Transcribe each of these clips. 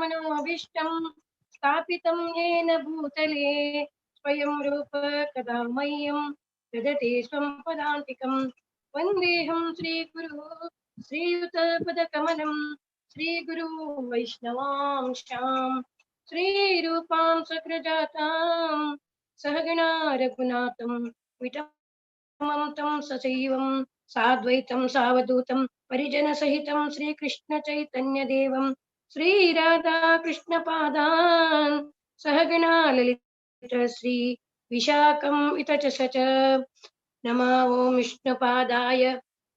मनोभीष्टं स्थापितं येन भूतले स्वयं रूप कदा मह्यं ददति स्वं पदान्तिकं वन्देऽहं श्रीगुरु श्रीयुतपदकमलं श्रीगुरु वैष्णवांशां श्रीरूपां सग्रजातां सहगणा रघुनाथं विटमं तं सचैवं साद्वैतं सावधूतं परिजनसहितं श्रीकृष्णचैतन्यदेवं श्रीराधाकृष्णपादान् सहगणा ललित श्री विशाखं इतच सच नमो ॐ विष्णुपादाय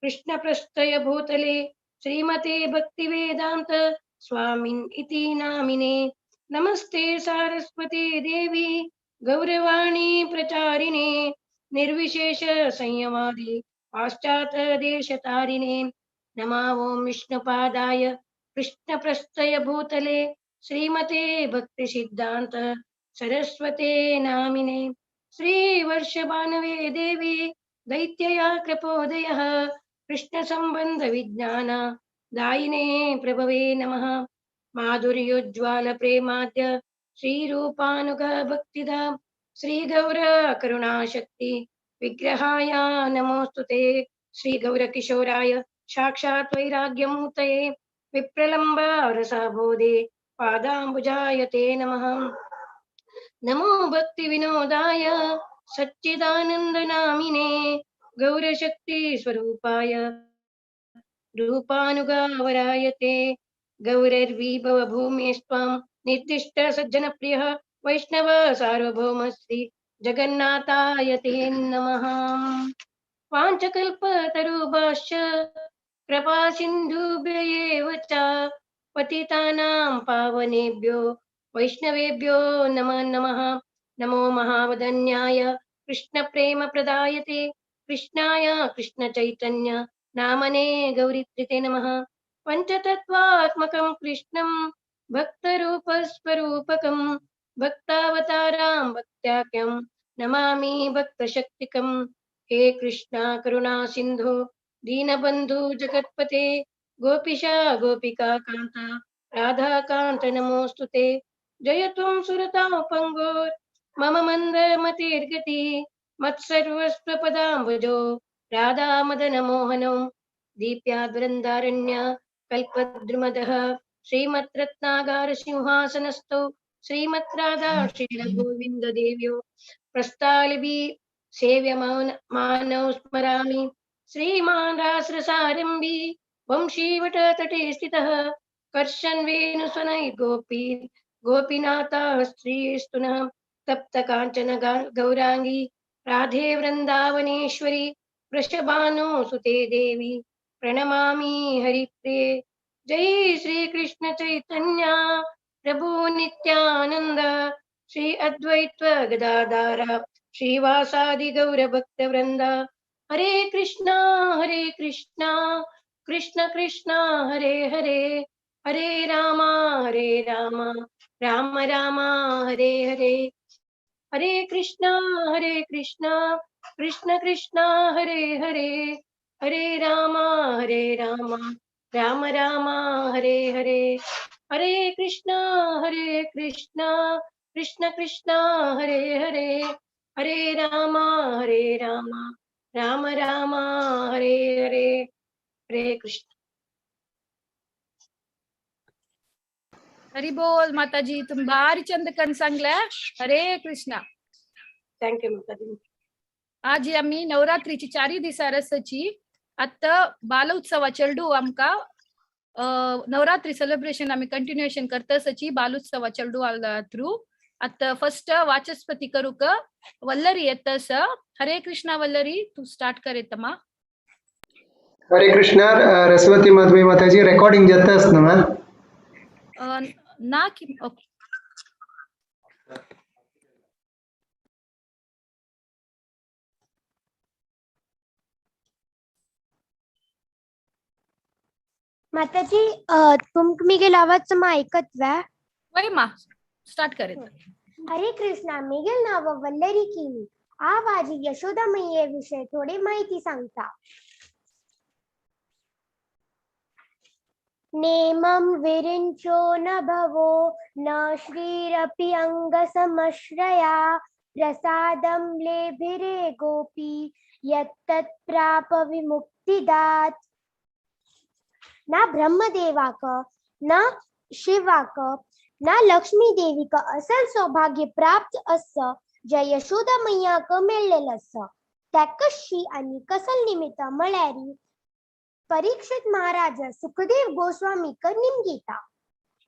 कृष्णप्रस्थय भूतले श्रीमते भक्तिवेदान्त स्वामिन् इति नामिने नमस्ते सारस्वती देवी गौरवाणी प्रचारिणे निर्विशेष संयमादि पाश्चात्य देशतारिणे नमो ॐ विष्णुपादाय कृष्णप्रस्थय भूतले श्रीमते भक्तिसिद्धान्त सरस्वते नामिने श्रीवर्षभानुवे देवी दैत्यया कृपोदयः कृष्णसम्बन्धविज्ञान दायिने प्रभवे नमः माधुर्योज्ज्वल प्रेमाद्य श्रीरूपानुग भक्तिदा श्रीगौर करुणाशक्ति विग्रहाय नमोस्तुते श्रीगौरकिशोराय साक्षात् वैराग्यमूर्तये विप्रलम्ब रसाबोधे पादाम्बुजाय ते नमः नमो भक्ति विनोदाय सच्चिदानन्दनामिने गौरशक्ति स्वरूपाय रूपानुगावराय ते गौरर्विभव भूमेस्त्वां निर्दिष्ट सज्जनप्रियः वैष्णव सार्वभौम श्री जगन्नाथाय ते नमः वाञ्छकल्पतरुभ्यश्च कृपा सिन्धुभ्य एव च पतितानां पावनेभ्यो वैष्णवेभ्यो नमः नमः नमो महावदन्याय कृष्णप्रेमप्रदायते कृष्णाय कृष्णचैतन्य नामने गौरीत्रिते नमः पञ्चतत्त्वात्मकं कृष्णं भक्तरूपस्वरूपकं भक्तावतारां भक्त्याख्यं नमामि भक्तशक्तिकं हे कृष्णा करुणा सिन्धो दीनबन्धु जगत्पते गोपिशा गोपिका कान्ता राधाकान्त नमोऽस्तुते जय त्वं सुरतापङ्गोर् मम मन्दमतिर्गति मत्सर्वस्वपदाम्बुजो राधा मदन मोहनो दीप्याद्वृन्दारण्य कल्पद्रुमदः श्रीमद्रत्नागार सिंहासनस्थौ श्रीमद्राधा श्रीरघुविन्ददेव्यो प्रस्तालिभि सेव्यमानौ स्मरामि श्रीमान् रासरसारम्भी वंशीवटतटे स्थितः कर्षन् वेणुस्वनैर्गोपी गोपीनाथः श्रीस्तुनः तप्तकाञ्चन गौराङ्गी राधे वृन्दावनेश्वरी वृषभानुसुते देवी प्रणमामि हरिप्रिये जय श्री कृष्ण चैतन्य प्रभु नित्यानंद श्री अद्वैत गदाधर श्रीवासादि गौर भक्त वृंद हरे कृष्णा कृष्ण कृष्ण हरे हरे हरे राम राम राम हरे हरे हरे कृष्णा कृष्ण कृष्ण हरे हरे हरे राम राम राम हरे हरे हरे कृष्णा कृष्ण कृष्ण हरे हरे हरे राम राम राम हरे हरे हरे कृष्ण हरि बोल माताजी तुम भारी चंद कन सांगल्या हरे कृष्णा थँक्यू माताजी आज आम्ही नवरात्रीची 4 दिसा रसची आता बाल उत्सवा चेडू आमका नवरात्री सेलिब्रेशन आम्ही कंटिन्युएशन करतसची बालोत्सवा चेडू थ्रू आता फर्स्ट वाचस्पति करूक वल्लरी येतस हरे कृष्णा वल्लरी तू स्टार्ट कर येतमा हरे कृष्णा रसवती माधवी माताजी रेकॉर्डिंग जातस ना ना की ओके माताजी तुम्ही आवाज मा ऐकत व्या वय मा स्टार्ट करेत हरे कृष्णा मिगेल नाव वल्लरी किनी आ वाजी यशोदा मैये विषय थोडे माहिती सांगता नेमं विरिञ्चो न भवो न श्रीरपि अङ्गसमश्रया प्रसादं लेभिरे गोपी यत्तत् प्राप विमुक्तिदात् ना ब्रह्मदेवा का ना शिवा का ना लक्ष्मी देवी का असल सौभाग्य प्राप्त असं ज्या यशोदा मैया क मिळलेलं असं त्या कशी आणि कसल निमित्त म्हळ्यारी परीक्षित महाराज सुखदेव गोस्वामी क निमगीता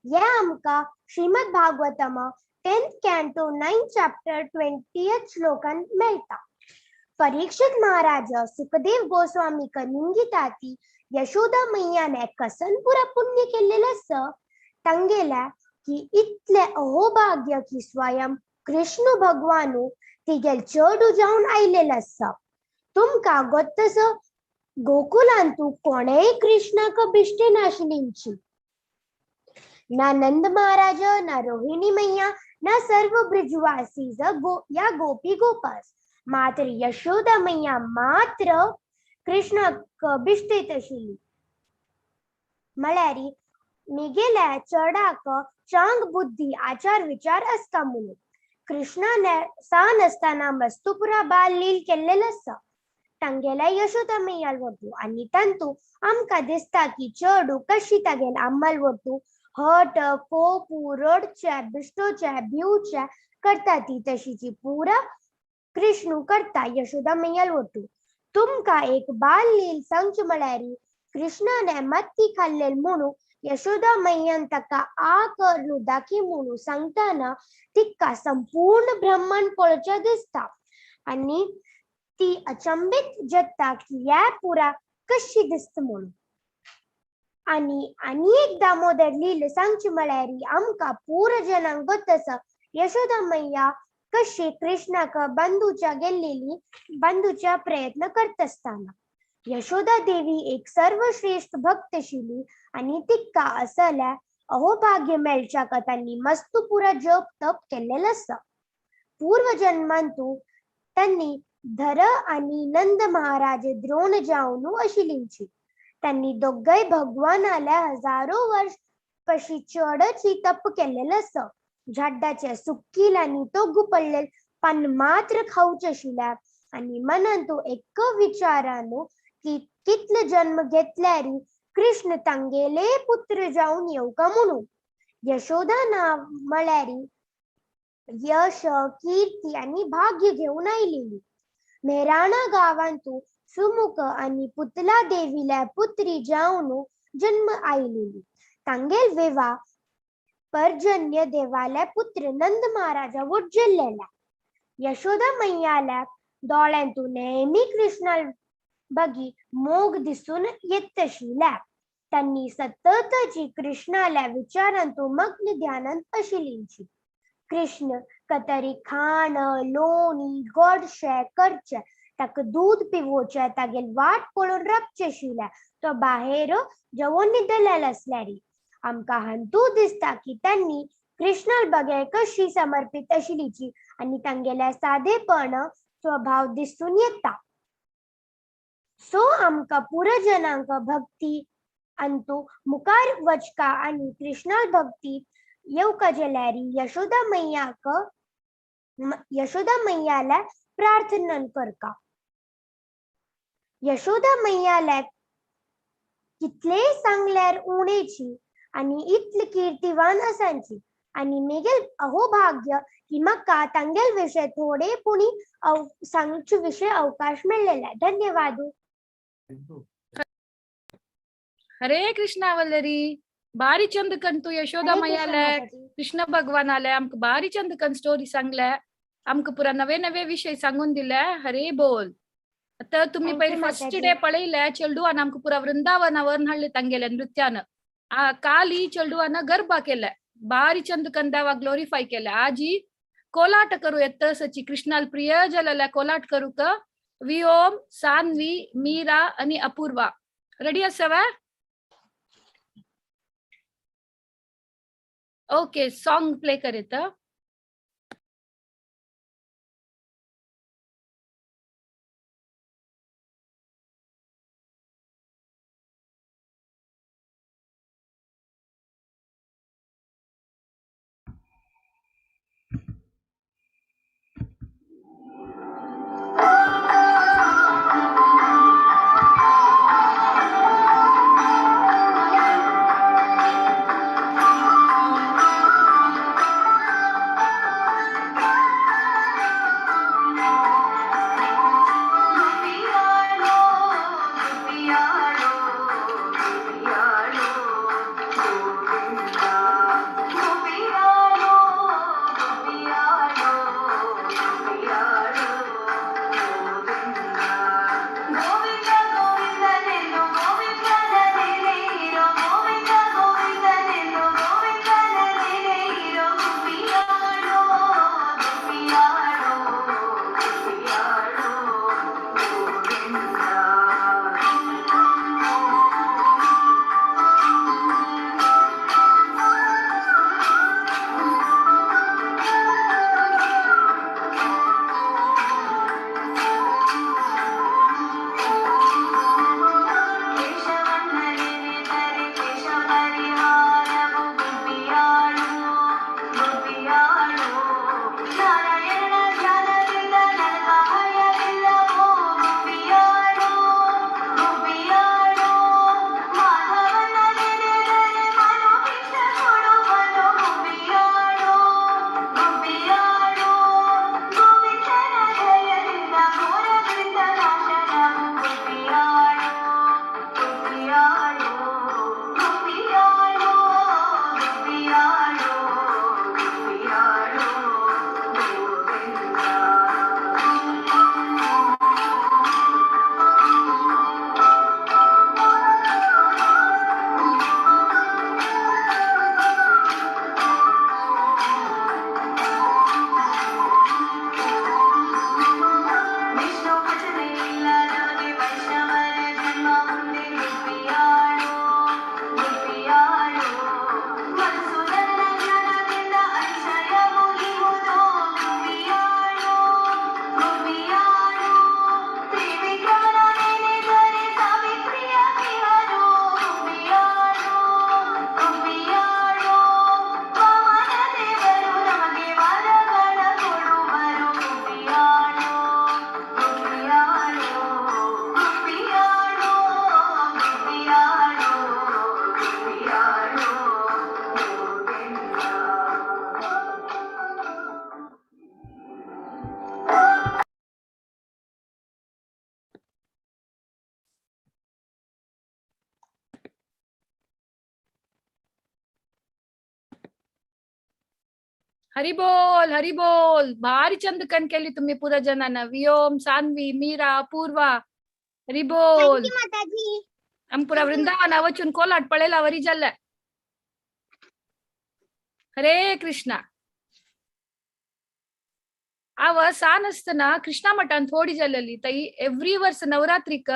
या आमका Shrimad Bhagavatam 10th canto 9th chapter 20th श्लोकान मिळता. परीक्षित महाराज सुखदेव गोस्वामी क निमगीताती यशोदा मैयाने कसन पुरा पुण्य केलेलं असं तंगेला की इतले अहोभाग्य की स्वयं कृष्ण भगवानु तिगेल चढू जाऊन आयलेलं असं. तुमका गोत्तस गोकुलांतू कोणेही कृष्ण क बिष्टे नाशनींची ना नंद महाराज ना रोहिणी मैया ना सर्व ब्रिजवासी या गोपी गोपास मात्र यशोदा मैया मात्र कृष्ण बिष्टेत आशिल्ली म्हळ्यारी मिगेल्या चढाक चांग बुद्धी आचार विचार असता म्हणून कृष्णाने सान असताना मस्तुपुरा बाल लील केलेलं असं तंगेला यशोदा मैयाल वरतू आणि तंतू आमका दिसता की चढू कशी तगेल आम्हाल वरतू हट कोपू रडच्या बिष्टोच्या भिवच्या करता ती तशीची पुरा कृष्ण करता यशोदा मैयाल वरतू तुमका एक बाल लील संच म्हळ्यारी कृष्णाने मत्ती खाल्लेल म्हणू यशोदा मैयन तका आ करनु दाखी म्हणू सांगताना तिका संपूर्ण ब्रह्मांड पळच्या दिसता आणि ती अचंबित जत्ता की या पुरा कशी दिसत म्हणून आणि एक दामोदर लील सांगच म्हळ्यारी आमका पूर जनांक गोतस यशोदा मैया कशी कृष्णाक बंधूच्या प्रयत्न करत असताना यशोदा देवी एक सर्वश्रेष्ठ भक्तशिली आणि तिक्का असल्या अहोभाग्य मेळच्या कथांनी मस्तू पुरा जप तप केलेलं असं. पूर्वजन्मांतू त्यांनी धर आणि नंद महाराज द्रोण जाऊन आशिलींची त्यांनी दोघे भगवानाला हजारो वर्ष पशी चढची तप केलेलं असं. झाडाच्या सुक्कीलानी तो गुपळलेल पण मात्र खाऊच शिला आणि मनांतू एक विचारानो की कितले जन्म घेतल्यारी कृष्ण तंगेले पुत्र जाऊन येऊ का म्हणून यशोदा नाव म्हळ्यारी यश कीर्ती आणि भाग्य घेऊन आयलेली मेहराणा गावांतू सुमुख आणि पुतला देवीला पुत्री जाऊन जन्म आयलेली तंगेल विवाह पर्जन्य देवाला पुत्र नंद महाराजा उज्जलेला यशोदा मैयाला डोळ्यांतू नेहमी कृष्णाला बगी मोग दिसून येतशिला त्यांनी सततची कृष्णाला विचारांतू मग्न ध्यानांत आशिलींची कृष्ण कतरी खाण लोणी गोडशे करचे ताक दूध पिवोचे तागेल वाट पळून रपचेशिला तो बाहेर जवून निदलेला असल्यारी आमका हंतू दिसता की त्यांनी कृष्णाल बगे कशी समर्पित आशिलीची आणि तांगेल्या साधेपण स्वभाव दिसून येता सो आमका पुरजनांक भक्ती अंतु मुखार वचका आणि कृष्णाल भक्ती येवका जेल्यारी यशोदा मैयाला प्रार्थना करका यशोदा मैयाला कितले सांगल्यार उणेची आणि इतली कीर्तिवान असांची आणि मेगेल अहोभाग्य की मका तांगेल विषय थोडे पुणी सांगच विषय अवकाश मिळलेला. धन्यवाद. हरे कृष्णा वल्लरी बारी चंद कंतु यशोदा मैयाला कृष्ण भगवान आले आमक बारी चंद कन स्टोरी सांगल्या आमक पुरा नवे नवे विषय सांगून दिले. हरे बोल. आता तुम्ही पहिले फर्स्ट डे पळयल्या चेडूवान आमक पुरा वृंदावनावर हाडले तांगेल्या नृत्यानं काली चेडूवान गरबा केल्या बारी चंद कंदावा ग्लोरिफाय केल्या. आजी कोलाट करू येतसची कृष्णाल प्रिय जलला कोलाट करू क विओम सान्वी मीरा आणि अपूर्वा रेडी असावा. ओके सॉन्ग प्ले करेत. हरी बोल भारी चंद कण केली तुम्ही पुरा जणांना वियोम सान्वी मीरा पूर्वा हरी बोल माताजी आम पुरा वृंदावन आवचून कोलाट पळेला वरी जल्ल हरे कृष्णा आव सान असतना कृष्णा मठान थोडी जल्लली तई एव्हरी वर्ष नवरात्रीक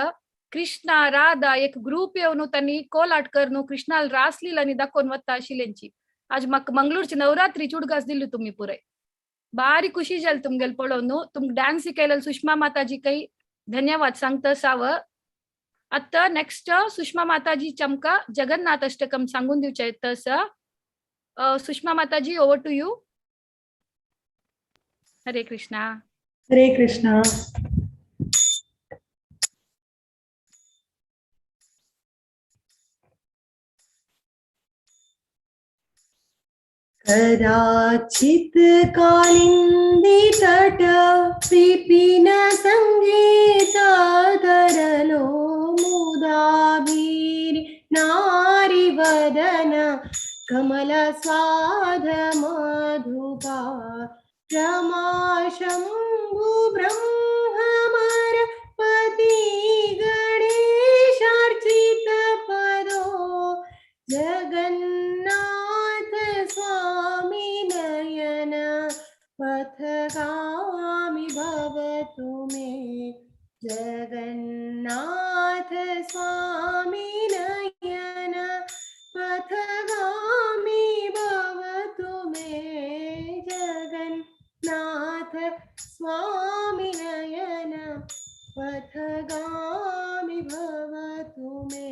कृष्णा राधा एक ग्रुप येवन त्यांनी कोलाट करनु कृष्णाल रासलीलानी दाखोवन वता आशिल्यांची आज म्हाका मंगळूरची नवरात्री उडगास दिल्ली तुम्ही पुरे बारी खुशी जाली तुमगेल पळोवन तुमक डान्स केलेल सुषमा माताजी काही धन्यवाद सांगता साव आता नेक्स्ट सुषमा माताजी चमका जगन्नाथ अष्टकम सांगून दिवचे तस सुषमा माताजी ओवर टू यू हरे कृष्णा हरे कृष्णा कदाचित् कालिन्दी तट विपिन संगीतादरलो मुदाभिरि नारिवदन कमलस्वाद मधुपा रमा शम्भु ब्रह्ममर पति गणेशार्चित पदो जगन्नाथ स्वामी नयन पथगामी भवतु मे जगन्नाथ स्वामी नयन पथगामी भवतु मे जगन्नाथ स्वामी नयन पथगामी भवतु मे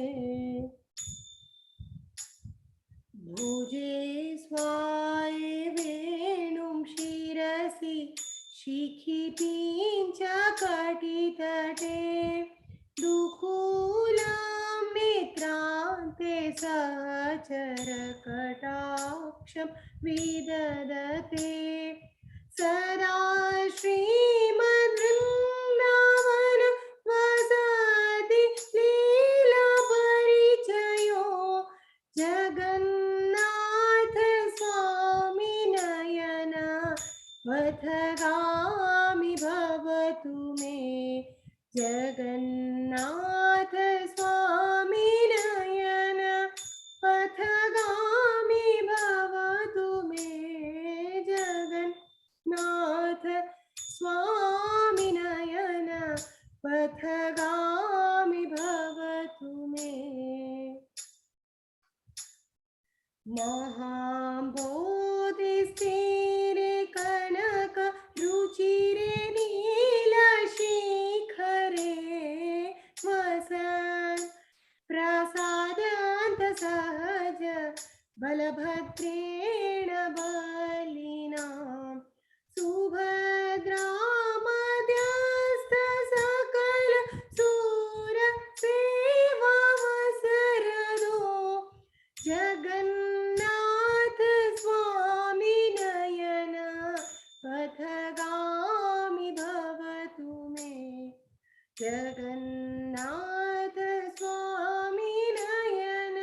भुजे स्वाय वेणुं शिरसि शिखिपीञ्चकटितटे दुकूलं मित्रान्ते सहचरकटाक्षं विदधते सदा श्रीमद्वृन्दावन वसति लीलापरिचयो जगन्नाथ स्वामी नयन पथगामी भवतु मे जगन्नाथ स्वामी नयन पथगामी भवतु मे जगन्नाथ स्वामी नयन पथगामी भवतु मे महाबोधिस्थिरे कनक रुचिरे नीलशिखरे वसन् प्रसादान्त सहज बलभद्रेण बलिना सुभद्रा मध्यस्थ सकल सूर सेवा वसरदो जगन्नाथ स्वामी नयन पथगामी भवतु मे जगन्नाथ स्वामी नयन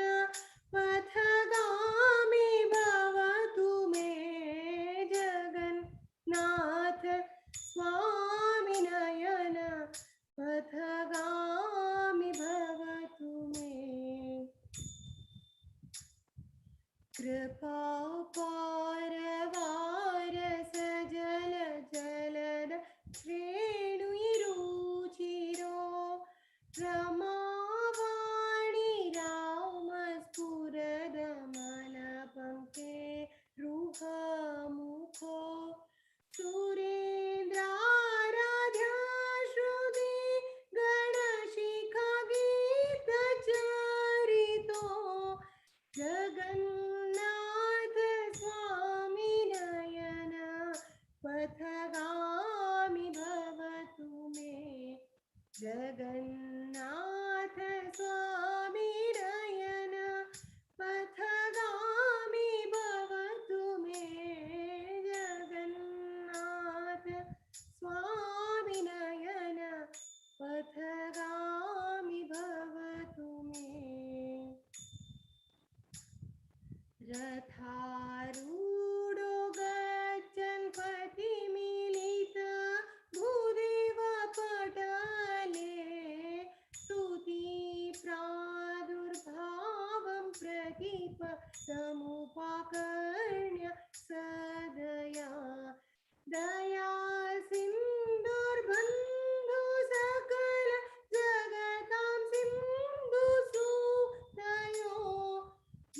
पथगामी भवतु मे जगन्नाथ स्वामी नयन पथगामी भवतु मे कृपा पारवार सजल जलद श्रेणुरुचिरो रमावाणी राम स्फुरदमन पंके रुहमुखो सुरेन्द्राराध्या श्रुति गणशिखा गीत चरितो जगन्नाथ स्वामी नयन पथगामी भवतु मे जगन्नाथ स्वामी नयन पथगामी भवतु मे जगन्नाथ स्वामी नयन पथगामी भवतु मे रथारूढो गच्छति कीप समुपाकर्ण्य सदया दया सिन्धुर्बन्धु सकल जगतां सिन्धु सुदयो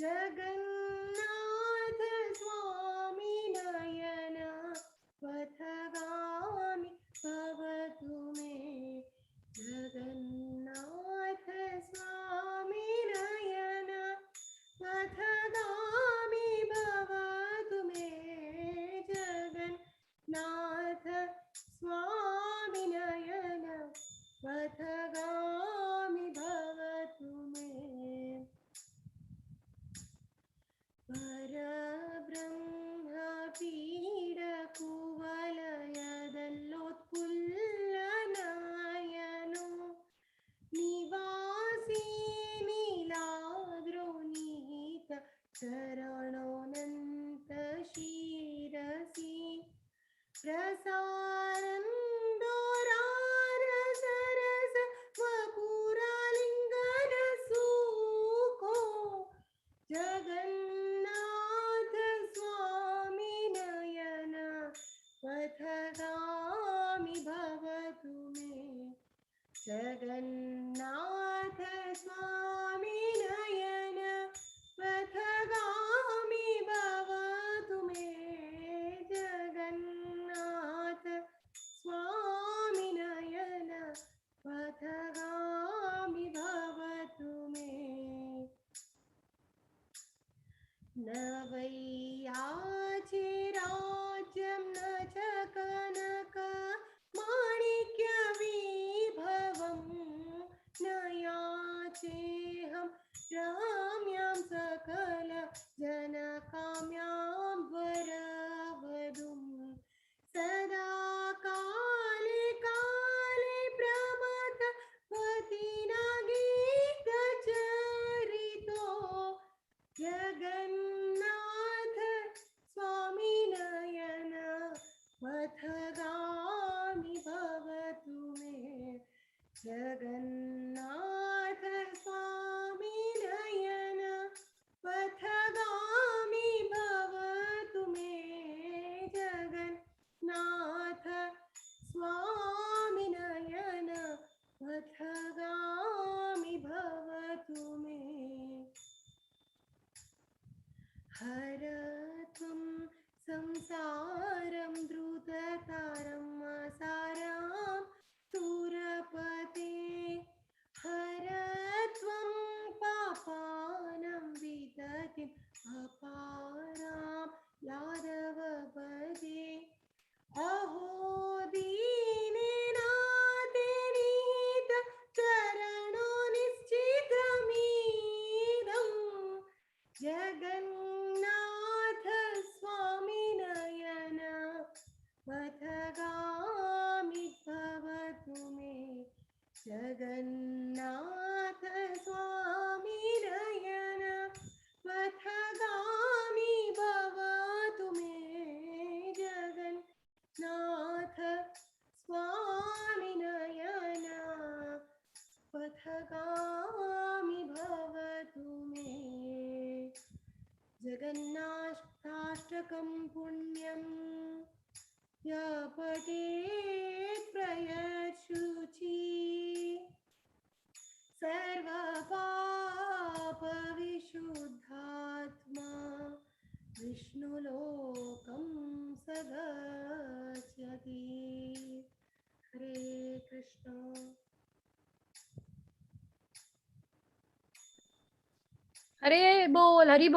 जगन्नाथ स्वामी नयन पथगामि भवतु मे जगन्नाथ स्वामी नयन पथगामि भवतु मे जगन्नाथ स्वामी नयन पथगामि भवतु मे परब्रह्म पीडकुवलयदल्लोत्फुल्लनयनो निवासी नीलाद्रोनीत चरणोऽनन्त शिरसि प्रसारन्दोरारसरस वपुरालिङ्गन सुखो जगन्नाथ स्वामी नयन पथगामि भवतु मे जगन्नाथ स्वामी नयन पथगामि भवतु मे जगन्नाथ स्वामी नयन पथगामि भवतु मे न वै याचे राज्यं न च कनक माणिक्यविभवं न याचेऽहं राम्यां सकल जनकाम्यां वरवधूं सदा काले काले प्रमथ पतिना गीतचरितो जगन्नाथ स्वामी नयन पथगामि भवतु मे जगन्नाथ स्वामी नयन पथगामि भवतु मे जगन्नाथ स्वामी नयन पथगामि भवतु मे हर त्वं संसारं द्रुततारम् असारां सुरपते हर त्वं पापानां विदतिम् अपारां यादवपदे अहो दीनेनाथे नीत चरणो निश्चितमीदं जगन्नाथ स्वामी नयन पथगामि भवतु मे जगन्नाथ स्वामी नयन पथगामि भवतु मे जगन्नाथ स्वामी नयन पथगामि भवतु मे जगन्नाथाष्टकं पुण्यं य पठेत् प्रयच्छुचि सर्वपापविशुद्धात्मा विष्णुलोकं स गच्छति हरे कृष्ण हरी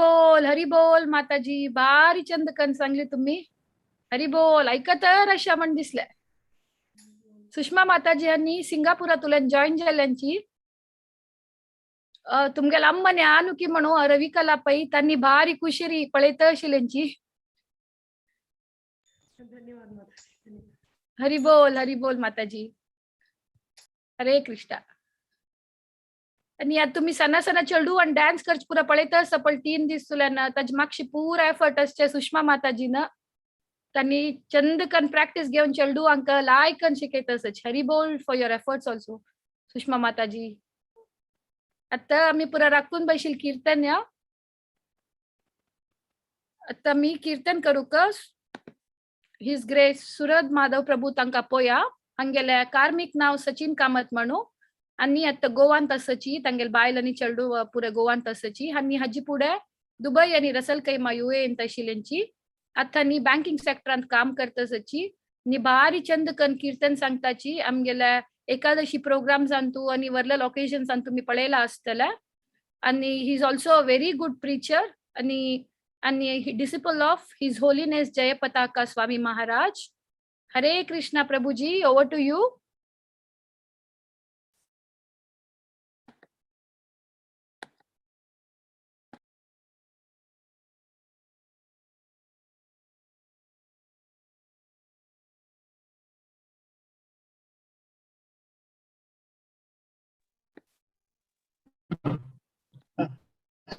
बोल माताजी भारी चंद कण सांगली तुम्ही हरी बोल ऐकत रशा म्हण दिसले सुषमा माताजी यांनी सिंगापुरातून जॉईन झाल्यांची तुमगेला अम्मने आनुकी म्हणू रविकला पै त्यांनी भारी कुशेरी पळेत शिलेंची धन्यवाद माताजी हरी बोल माताजी हरे कृष्णा आणि आता तुम्ही सणा सणा चेडू आणि डान्स करच पुरा पळेत सपळ 3 दिवस तुल्यानं ताज मागशी पूरा एफर्ट असचे सुषमा माताजीनं त्यांनी चंदकन प्रॅक्टिस घेऊन चेडू अंक लायकन शिकत असच हरी बोल for your efforts also Sushma माताजी आता आम्ही पुरा राखून बसशील कीर्तन या आता मी कीर्तन करू का हिज ग्रेस सुरद माधव प्रभू तांका पोया हंगेले कार्मिक नाव सचिन कामत म्हणू आणि आता गोवांत असची तांगेल बायल आणि चेडू पुरे गोवांत असची आणि हाजी पुढे दुबई आणि रसल कैमा UAE तशिलेंची आता नी बँकिंग सेक्टरांत काम करतसची नी भारी चंद कन कीर्तन सांगताची आमगेल्या एकादशी प्रोग्राम्स अंतू आणि वर्लल ऑकेजन्स अंतू मी पळयला असतले आणि he is also a very good preacher आणि disciple of his holiness जयपताका Swami Maharaj. हरे कृष्णा प्रभुजी, over to you.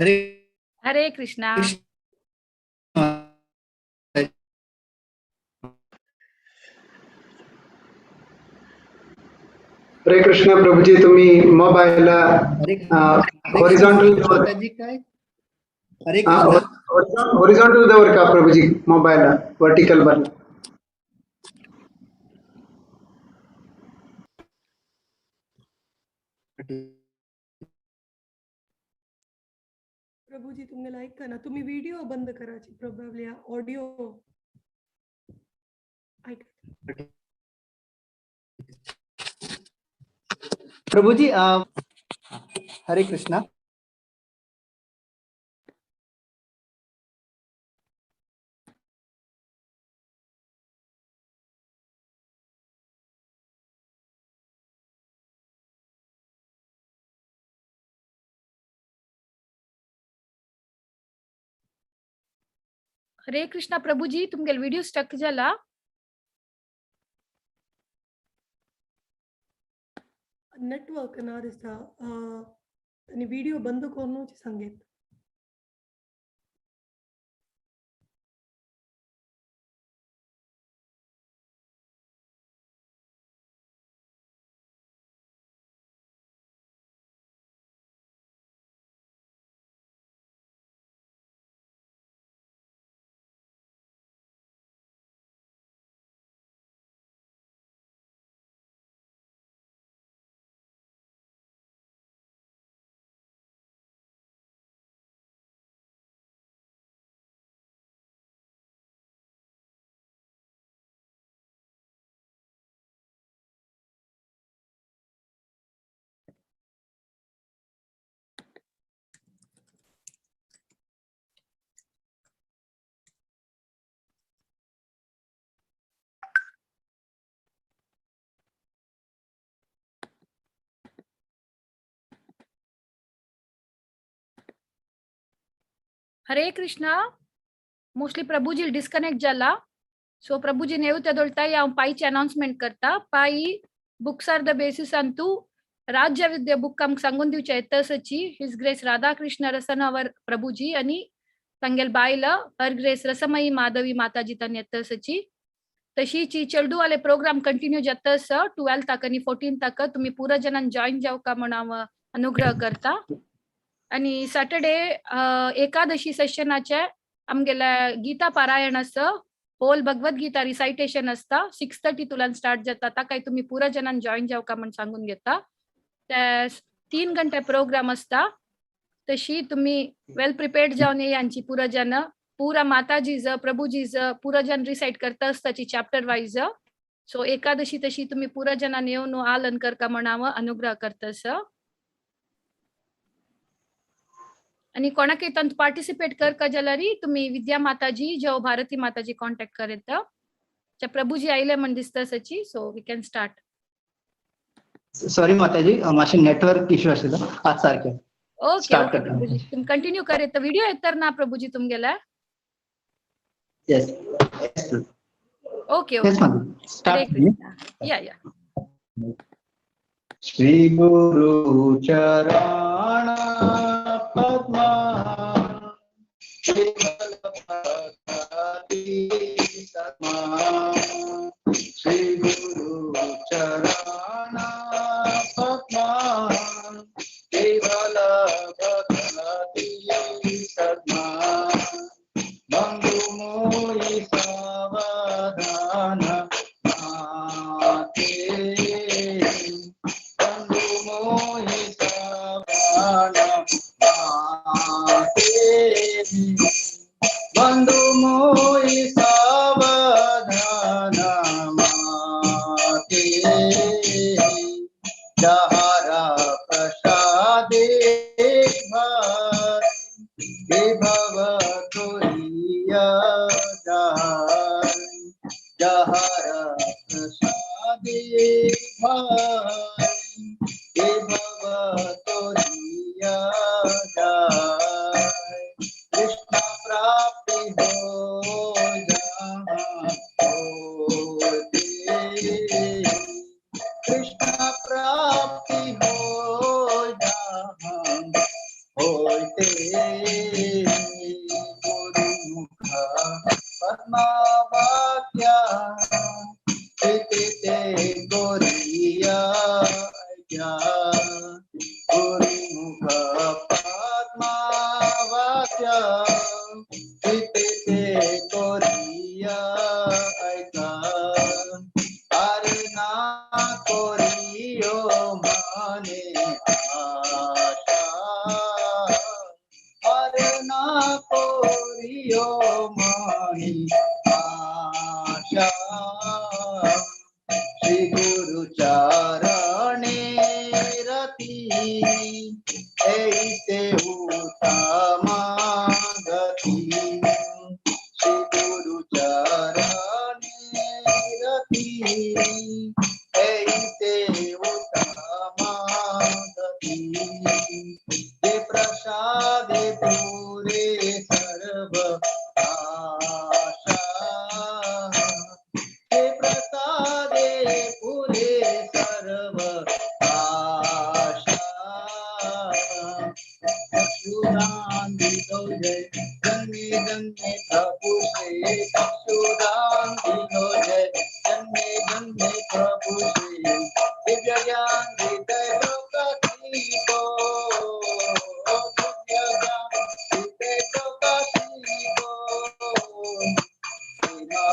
Hare Hare Krishna. हरे कृष्ण प्रभुजी, तुम्ही मोबाईल हॉरिझॉन्टल माताजी काय हरे कृष्ण हॉरिझॉन्टल दवर का प्रभुजी, मोबाईल वर्टिकल बर. प्रभुजी तुमने लाईक करा, तुम्ही व्हिडिओ बंद करायची, प्रोबॅबली ऑडिओ ऐका. प्रभुजी हरे कृष्णा. हरे कृष्णा प्रभुजी, तुमगेल व्हिडिओ स्टक जाला. नेटवर्क ना दिसता आणि व्हिडिओ बंद करूनच सांगेत. हरे कृष्णा. मोस्टली प्रभुजी डिस्कनेक्ट जाला. सो प्रभुजी नेऊ तेदोळता या पाईची अनाउन्समेंट करता. पाई books R the basis Antu राज्य विद्या बुक आमक सांगून दिवचे येतसची हिज ग्रेस राधाकृष्ण रसनवर प्रभुजी आणि तांगेल बायल हर ग्रेस रसमयी माधवी माताजी तन येतसची. तशीची चेडू वाले प्रोग्राम कंटिन्यू जातस 12 तक आणि 14 तक तुम्ही पूरा जणांना जॉईन जाऊ का म्हणाव अनुग्रह करता. आणि सॅटर्डे एकादशी सेशनाचे आमगेल्या गीता पारायण असतं. होल भगवद्गीता रिसायटेशन असता. 6:30 तुला स्टार्ट जाता. आता काही तुम्ही पुरा जणांना जॉईन जाऊ का म्हणून सांगून घेता. त्या 3 घंटे प्रोग्राम असता. तशी तुम्ही वेल प्रिपेअर्ड जाऊन ये यांची पुरा जन पुरा माताजीज प्रभुजीज पुरा जन रिसाइट करता असताची चॅप्टर वाईज. सो एकादशी तशी तुम्ही पुरा जणांना येऊन आलन कर का म्हणावं अनुग्रह करतस. आणि कोणाक येतात पार्टिसिपेट कर का जलारी तुम्ही विद्या माताजी जो भारती माताजी कॉन्टॅक्ट करेत. प्रभुजी आईले म्हण दिसतसची. So we can start. Sorry माताजी, माशे नेटवर्क इश्यू आशिल्लो आज सारखे. ओके ओके प्रभुजी तुम कंटिन्यू करेत. व्हिडिओ येतर ना प्रभुजी तुमगेला. Yes okay yes okay. माताजी हरे स्टार्ट. कृष्णा. या श्री गुरु चरण पद्मा श्री गुरु चरण पद्मा केवल भक्ति सद्मा मंगल बंधु मोहि सावधान माते जहरा प्रसादे विभव तुरिया जहरा प्रसादे विभव तुरिया कृष्ण प्राप्ति हो जहाँ होते कृष्ण प्राप्ति हो जहाँ होते गुरुमुख पद्मावाक्या प्रीते गोरिया गुरुमुख पद्मावाक्या प्रीते गोरिया हरिना कोरियो मने आशा हरिना कोरियो मने आशा श्री गुरु चरणे रति ऐसे उत्तम गति श्री गुरु चरणे रति ऐसे उत्तम गति ये प्रसादे पूरे सर्व आशा हे प्रसादे पूरे सर्व आशा चक्षुरांधि दो जय जन्मे जन्मे प्रभु से चक्षुरांधि दो जय जन्मे जन्मे प्रभु से दिव्य ज्ञान हृदय प्रकाशी को दिव्य ज्ञान हृदय प्रकाशी को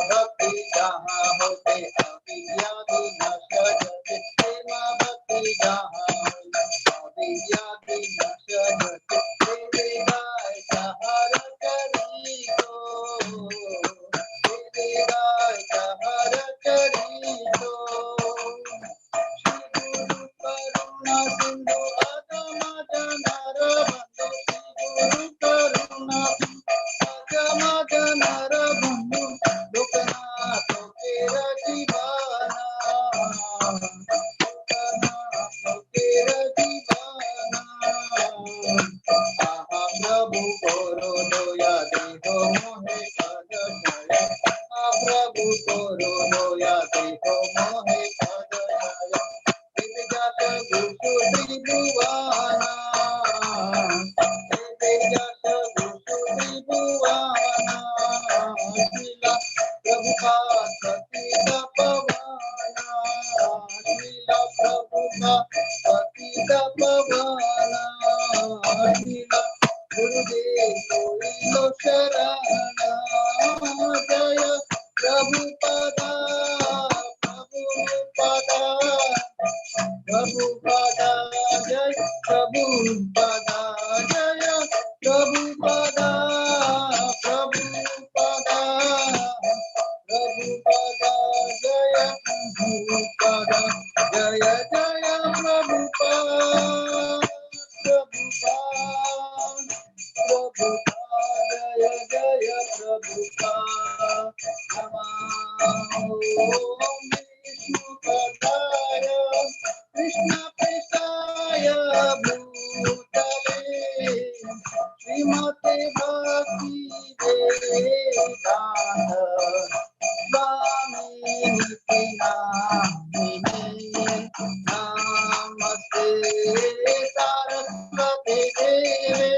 भक्ति जहाँ होते अविद्या विनाश जगत प्रेम भक्ति जहाँ होते अविद्या विनाश जगत तेरे गाय जहर करी को तेरे गाय जहर करी को श्री गुरु करुणा सिंधु अगम जनर बंधु श्री गुरु करुणा अगम जनर बंधु लोकनाथ तेरा दीवाना लोकनाथ तेरा दीवाना आहा प्रभु करो दया देहो मोहे पद जय प्रभु करो दया देहो मोहे पद जय विजत गुरु त्रिभुवाना विजत गुरु त्रिभुवाना शिला प्रभुपाद पति तपवाना शिला प्रभुपाद पति तपवाना शिला गुरुदेव कोइलो शरणा जय प्रभुपादा प्रभुपादा प्रभुपादा जय प्रभुपादा जय प्रभुपादा प्रभुपादा प्रभुपादा जय प्रभुपादा जय जय प्रभुपादा प्रभुपादा जय जय प्रभुपादा ओम विष्णुपदाय कृष्ण प्रेष्ठाय भूतले श्रीमते भक्ति वेदांत स्वामी नित्य नामिने नमस्ते सरस्वती देवे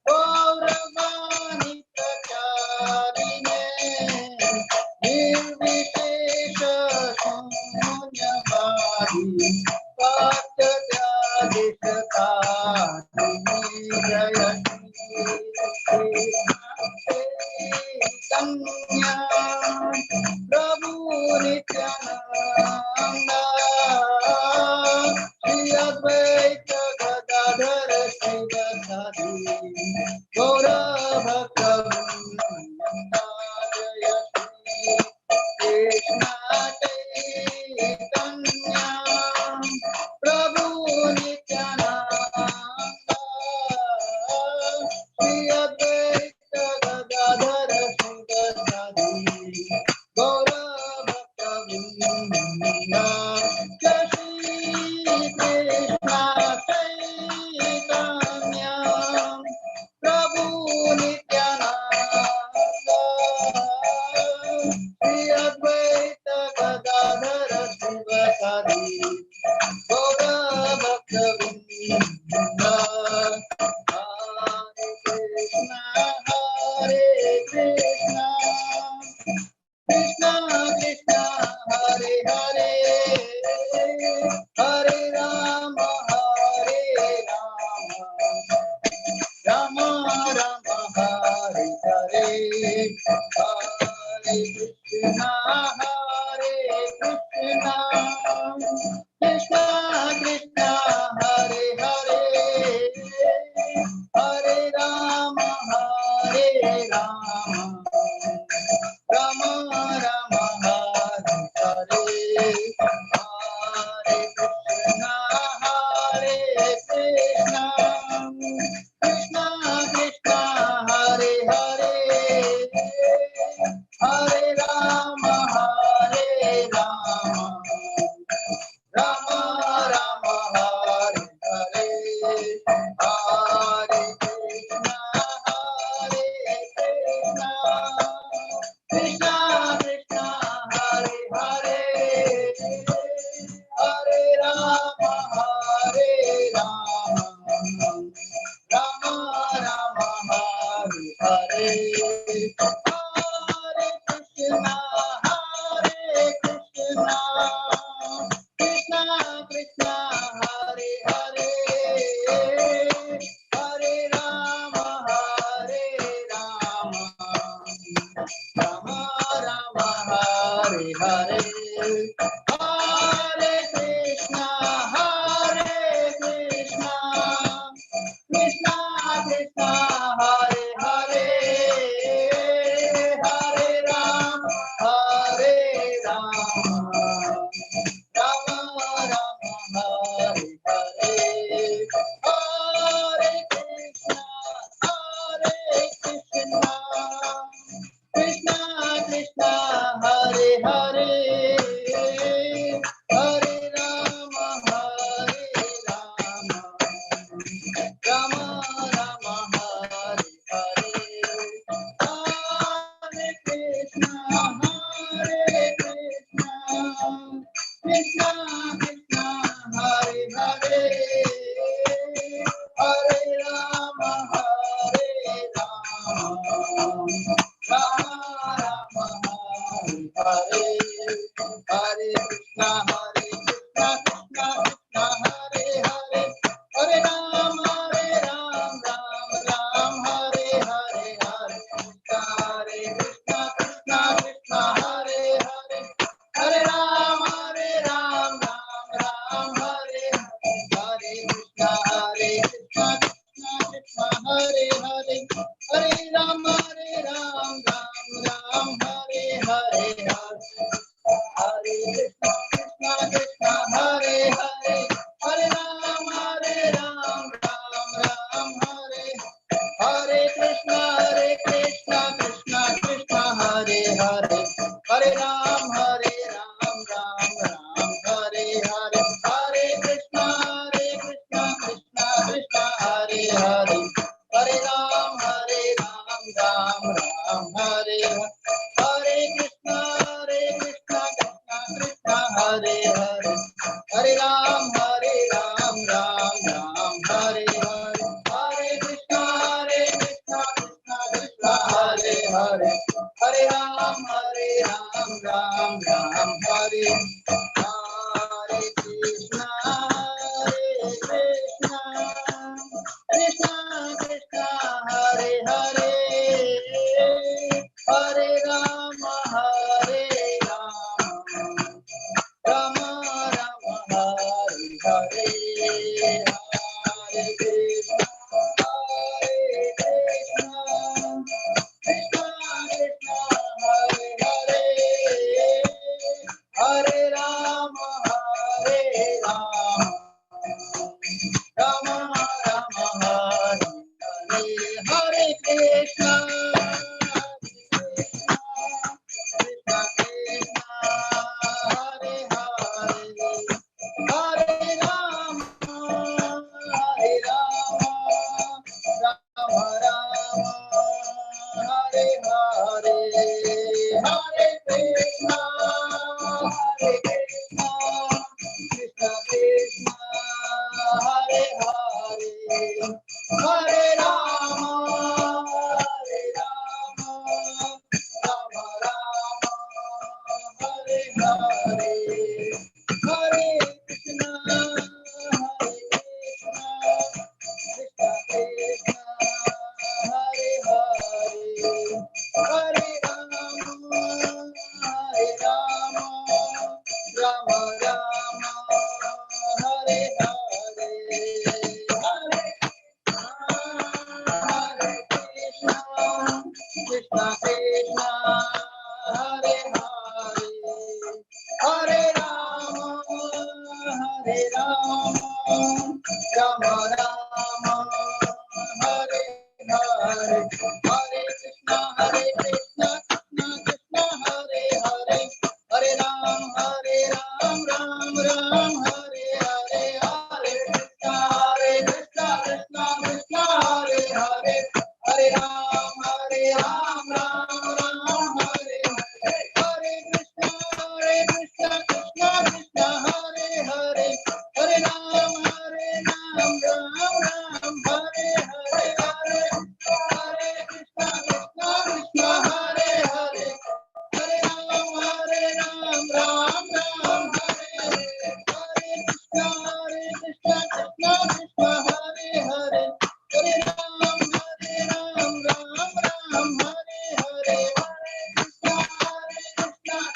गौरवाणी प्रचारिणे निर्विशेष शून्यवादी पाठ्यादिष्टादिनी जय श्री कन्या प्रभु नित्यानंद श्री अद्वैत गदाधर श्रीवासादि गौर भक्तवृंद Krishna, Krishna Krishna, Hare Hare, Hare Rama, Hare Rama, Rama Rama, Hare Hare, Hare Krishna, Hare Krishna, Krishna Krishna, Hare Hare, Hare Rama, Hare Rama, Rama Rama, Hare Hare, Hare Krishna, Hare Krishna, Krishna Krishna, Hare Hare, Hare Rama, Hare Rama, Rama Rama, Hare Hare, Hare Krishna, Hare Krishna, Krishna Krishna, Hare Hare, Hare Rama, Hare Rama, Rama Rama, Hare Hare, Hare Krishna, Hare Krishna, Krishna Krishna, Hare Hare, Hare Rama, Hare Rama, Rama Rama, Hare Hare, Hare Krishna, Hare Krishna, Krishna Krishna, Hare Hare, Hare Rama, Hare Rama, Rama Rama, Hare Hare, Hare Krishna, Hare Krishna, Krishna Krishna, Hare Hare, Hare Rama, Hare Rama, Rama Rama, Hare Hare, Hare Krishna, Hare Krishna, Krishna Krishna, Hare Hare, Hare Rama, Hare Rama, Rama Rama, Hare Hare, Hare Krishna, Hare Krishna, Krishna Krishna, Hare Hare, Hare Ram, Ram Ram, Hare Hare, Hare Krishna, Krishna Krishna, Hare Hare, Hare Ram, Ram Ram, Hare Hare, Krishna, Krishna Krishna, Hare Hare, Hare Ram, Ram Ram, Hare Hare, Hare Krishna, Krishna Krishna, Hare Hare, Hare Ram, Ram Ram, Hare Hare Krishna, Krishna Krishna, Hare Hare, Hare Ram, Ram Ram, Hare Hare, Hare Krishna, Krishna Krishna, Hare Hare, Hare Ram, Ram Ram, Hare Hare, Hare Krishna, Krishna Krishna, Hare Hare, Hare Ram, Ram Ram, Hare Hare, Hare Krishna, Krishna Krishna, Hare Hare, Hare Ram, Ram Ram, Hare Hare Krishna, Krishna Krishna Krishna, Hare Hare, Hare Rama, Hare Rama, Rama Rama, Hare Hare, Hare Krishna, Krishna Krishna, Hare Hare, Hare Rama, Hare Rama, Rama Rama, Hare Hare, Hare Krishna, Krishna Krishna, Hare Hare, Hare Rama, Hare Rama, Rama Rama, Hare Hare, Hare Krishna, Krishna Krishna, Hare Hare, Hare Rama, Hare Krishna, Krishna Krishna, Hare Hare, Hare Rama, Rama Rama, Hare Hare, Hare Hare Krishna, Krishna Krishna, Hare Hare, Hare Rama, Rama Rama, Hare Hare, Hare Krishna, Krishna Krishna, Hare Hare, Hare Ram, Ram Ram, Hare Hare, Hare Krishna, Krishna Krishna, Hare Hare, Hare Ram, Ram Hare Hare, Hare Krishna, Krishna Krishna, Hare Hare, Hare Ram, Ram Hare Hare, Hare Krishna, Krishna Hare Hare, Hare Ram, Ram Hare Hare, Hare Krishna, Krishna Hare Hare, Hare Ram, Ram Hare Hare, Hare Krishna, Krishna Hare Hare, Hare Ram, Ram Hare Hare, Krishna, Krishna Krishna, Hare Hare, Hare Rama, Rama Rama, Hare Hare, Hare Krishna, Krishna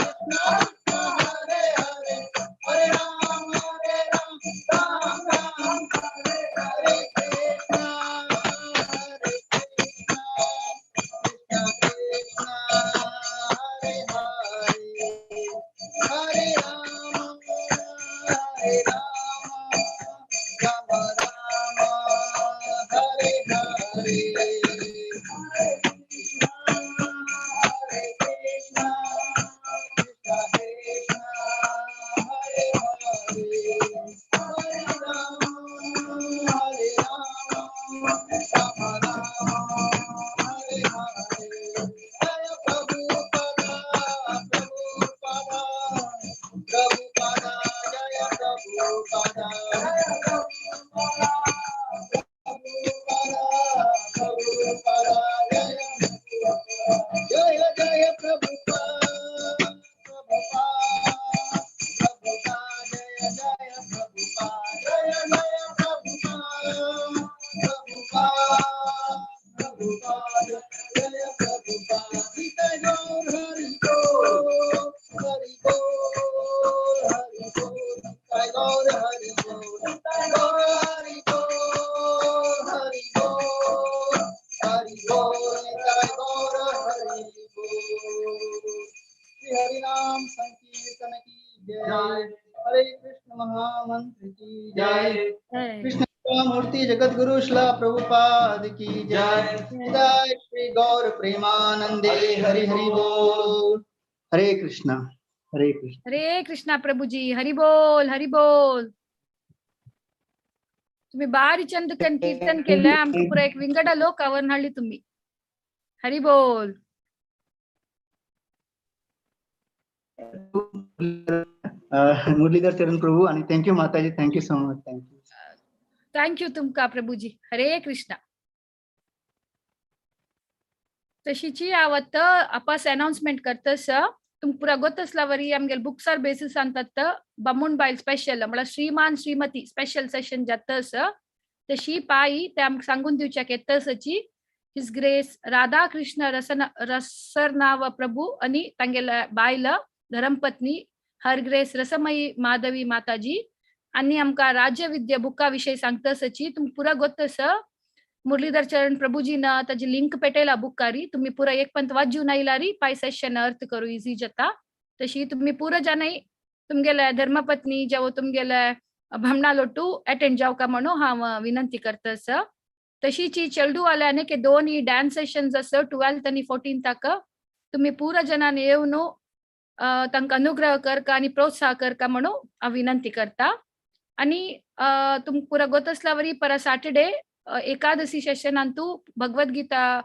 Krishna, Hare Hare, Hare Rama, Rama Rama, Hare Hare, Jaya Prabhupada, Prabhupada, Prabhupada, Jaya Prabhupada, Jaya Prabhupada, Prabhupada, Jaya Jaya Prabhupada, Prabhupada, Prabhupada, Jaya Jaya Prabhupada, Jaya Jaya Prabhupada, Prabhupada, Prabhupada, Jaya Prabhupada, Gita Gaur Hari Bol, Hari Bol, Hari Bol, Gita Gaur Hari Bol, Gita Gaur Hari Bol, Hari Bol, Hari Bol, Gita Gaur Hari Bol. Shri Hari नाम संकीर्तन की जय, हरे कृष्ण महामंत्र की जय, कृष्ण मूर्ति जगत गुरु श्रील प्रभुपाद की जय, जय श्री गौर प्रेमानंदे, हरि हरि बोल, हरे कृष्णा, हरे कृष्ण. हरे कृष्णा प्रभूजी, हरी बोल, हरी बोल. तुम्ही बारी चंद कीर्तन केलंय, आमचं पुरा एक विंगडलो कवरनहळ्ळी तुम्ही. हरी बोल. मुरलीधर चरण प्रभू आणि थँक्यू माताजी, thank you so much, thank you. Thank you तुमका प्रभूजी. हरे कृष्णा. तशीची आवत अपास अनाउन्समेंट करतस तुमपुरा ಗೊತ್ತಸ್ಲವರಿ आमगे बुक्सार बेसिस अंतात बमून बायल स्पेशल म्हणला श्रीमान श्रीमती स्पेशल सेशन जातस तशी पायी ते आमक सांगून दिवच्याक येतसची हिज ग्रेस राधा कृष्ण रसरनाव प्रभू आणि तांगेला बायल धर्मपत्नी हर ग्रेस रसमयी माधवी माताजी आणि आमका राज्य विद्या बुका विषयी सांगतसची तुम पुरा ಗೊತ್ತस मुरलीधर चरण प्रभुजी न ताजी लिंक पेटेला बुकारी तुम्ही पुरा एक पंत वाजू नाईलारी पाय सेशन अर्थ करू इझी जता तशी तुम्ही पुरा जाणई तुमगेला धर्मपत्नी जेव्हा तुमगेला भमणालोटू अटेंड जाऊ का म्हणून हा विनंती करतस तशीची चेल्डू आल्याने की दोन्ही डान्स सेशन्स असं 12th आणि 14th ताक तुम्ही पुरा जनाने येऊन तांका अनुग्रह कर का आणि प्रोत्साह कर का म्हणून विनंती करता आणि तुम पुरा ಗೊತ್ತಸ್ಲವರಿ पर सॅटर्डे एकादशी सेशन अंतू Bhagavad Gita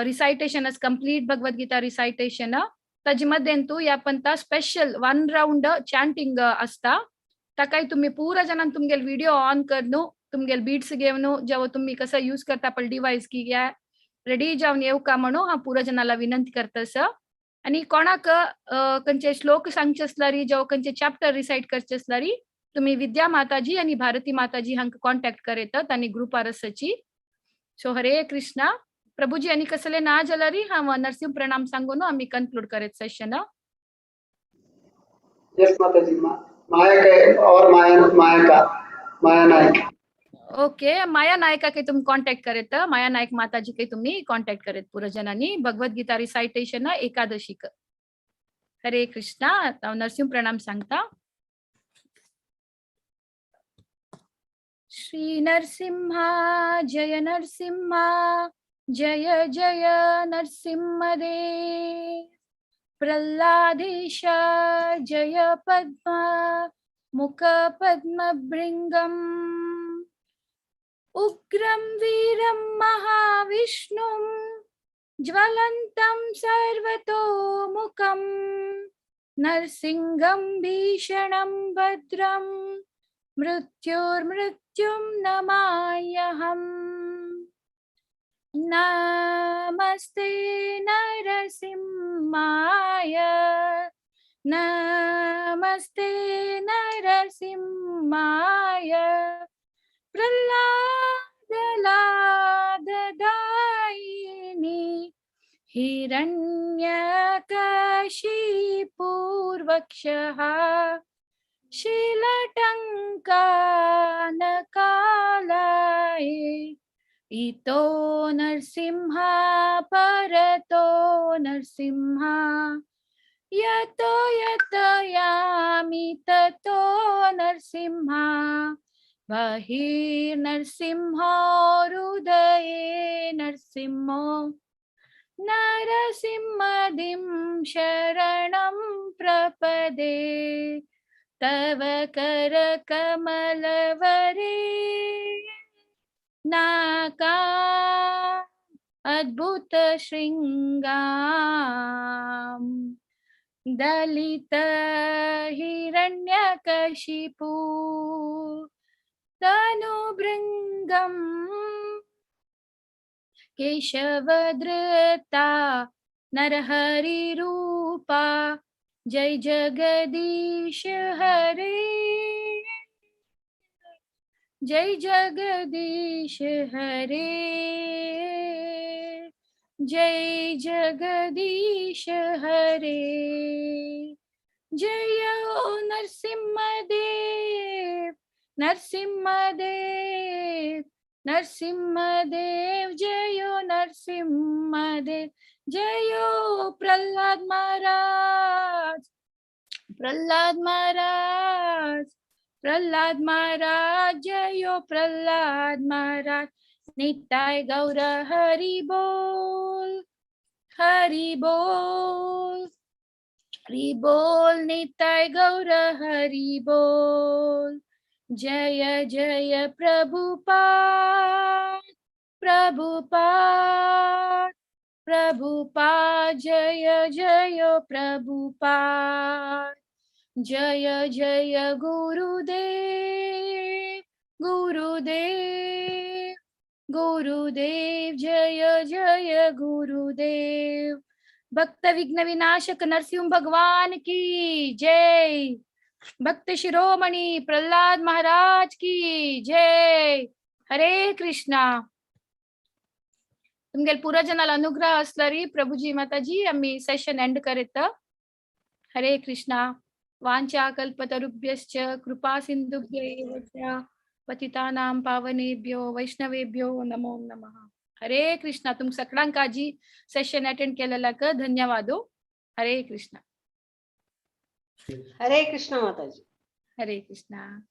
recitation complete Bhagavad Gita recitation ताजी मध्येंतू या पंता स्पेशल 1 राउंड चॅन्टिंग असता ताकाय तुम्ही पूरा जनान तुमगेल व्हिडिओ ऑन करनु तुमगेल बीट्स घेवनु जेव्हा तुम्ही कसं यूज करता पण डिवाइस की या रेडी जाऊन येऊ का म्हणून हा पूरा जनाला विनंती करतस आणि कोणाक खंयचे श्लोक सांगचे असल्यारी जो खंयचे चॅप्टर रिसाइट करचे असल्यारी तुम्ही विद्या माताजी आणि भारती माताजी हांका कॉन्टॅक्ट करेतात आणि ग्रुपार आसाची. सो हरे कृष्णा. प्रभुजी आणि कसले ना जाल्यारी हांव नरसिंह प्रणाम सांगून आम्ही कन्क्लूड करेत सेशन. यस माताजी, माया का और माया नायक. ओके, माया नायका के तुम कॉन्टॅक्ट करेत. माया नायक माताजी के तुम्ही कॉन्टॅक्ट करेत पुरजनांनी भगवद्गीता रिसाइटेशन एकादशीक. हरे कृष्णा. आता नरसिंह प्रणाम सांगता. श्री नरसिंहा जय नरसिंहा जय जय नरसिंहदेव. प्रल्हादेश जय पद्मा मुख पद्मभृङ्गम्. उग्रं वीरं महाविष्णुं ज्वलन्तं सर्वतोमुखं. नरसिंहं भीषणं भद्रं मृत्युर्मृत्युं नमाम्यहम्. नमस्ते नरसिंहाय नमस्ते नरसिंहाय. प्रह्लादलाददायिनी हिरण्यकशिपूर्वक्षः शीलटङ्कानकालये. इतो नरसिंहा परतो नरसिंहा यतो यतयामि ततो नरसिंहा. बहिर्नरसिंहो हृदये नरसिंहो. नरसिंहदिं शरणं प्रपदे. तव करकमलवरे नाका अद्भुत शृङ्गाम्. दलित हिरण्यकशिपु तनुभृङ्गम्. केशवधृता नरहरिरूपा. जय जगदीश हरे जय जगदीश हरे जय जगदीश हरे. जय नरसिंहदेव नरसिंहदेव नरसिंहदेव. जयो नरसिंहदेव. जयो प्रह्लाद महाराज प्रह्लाद महाराज प्रह्लाद महाराज. जयो प्रह्लाद महाराज. निताय गौर हरि बोल हरि बोल हरि बोल. निताय गौर हरि बोल. जय जय प्रभुपाद प्रभुपाद प्रभुपाद. जय जय प्रभुपाद. जय जय गुरुदेव गुरुदेव गुरुदेव. जय जय गुरुदेव. भक्त विघ्न विनाशक नरसिंह भगवान की जय. भक्त शिरोमणी प्रह्लाद महाराज की जय. हरे कृष्णा. तुमगेल पुरा जनाला अनुग्रह असल्यारी प्रभुजी माताजी आम्ही सेशन एंड करेत. हरे कृष्णा. वांछा कल्पतरुभ्यश्च कृपा सिंधुभ्यैव च पतितानां पावनेभ्यो वैष्णवेभ्यो नमो नमः. हरे कृष्णा. तुम सगळ्यांकाजी सेशन अटेंड केलेल्याक धन्यवादो. हरे कृष्णा. हरे कृष्ण माताजी. हरे कृष्णा.